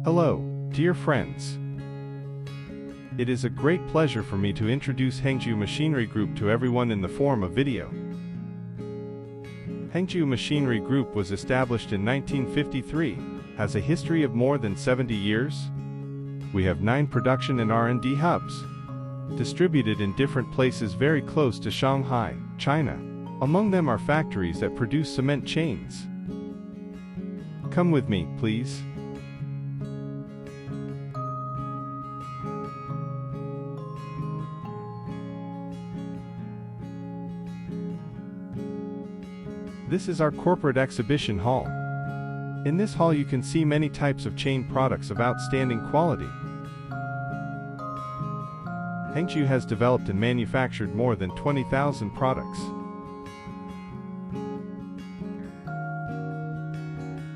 Hello, dear friends. It is a great pleasure for me to introduce Hengjiu Machinery Group to everyone in the form of video. Hengjiu Machinery Group was established in 1953, has a history of more than 70 years. We have 9 production and R&D hubs, distributed in different places very close to Shanghai, China. Among them are factories that produce cement chains. Come with me, please. This is our corporate exhibition hall. In this hall you can see many types of chain products of outstanding quality. Hengjiu has developed and manufactured more than 20,000 products.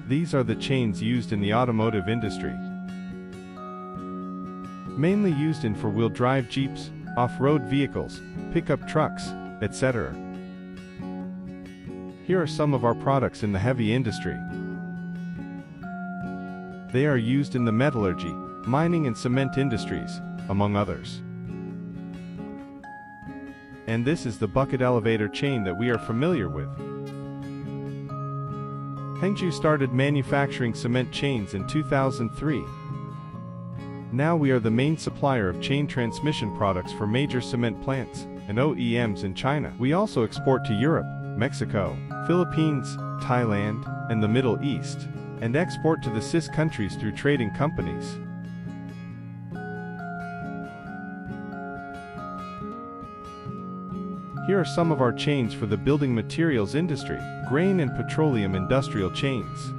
These are the chains used in the automotive industry, mainly used in four-wheel drive Jeeps, off-road vehicles, pickup trucks, etc. Here are some of our products in the heavy industry. They are used in the metallurgy, mining and cement industries, among others. And this is the bucket elevator chain that we are familiar with. Hengjiu started manufacturing cement chains in 2003. Now we are the main supplier of chain transmission products for major cement plants and OEMs in China. We also export to Europe, Mexico, Philippines, Thailand, and the Middle East, and export to the CIS countries through trading companies. Here are some of our chains for the building materials industry, grain and petroleum industrial chains.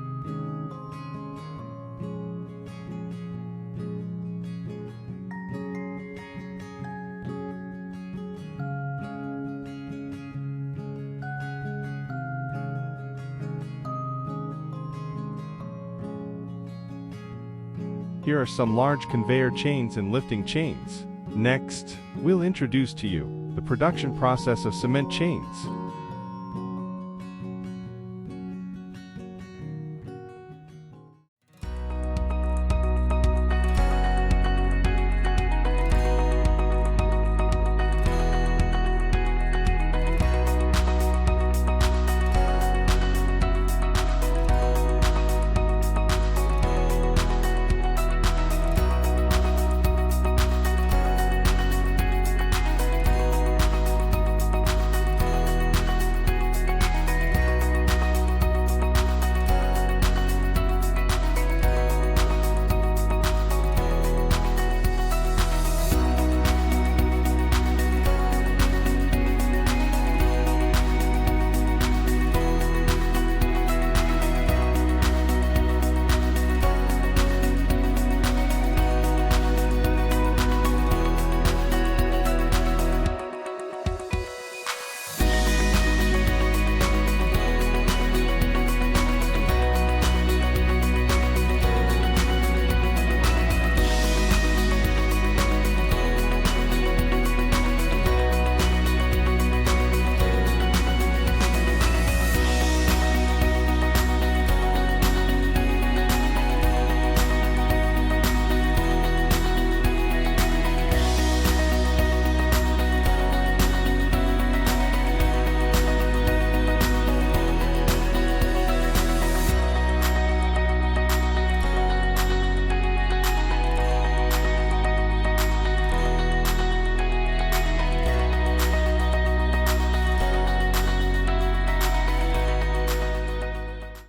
Here are some large conveyor chains and lifting chains. Next, we'll introduce to you the production process of cement chains.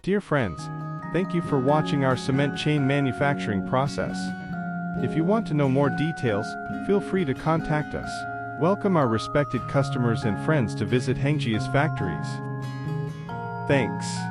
Dear friends, thank you for watching our cement chain manufacturing process. If you want to know more details, feel free to contact us. Welcome our respected customers and friends to visit Hengjiu's factories. Thanks.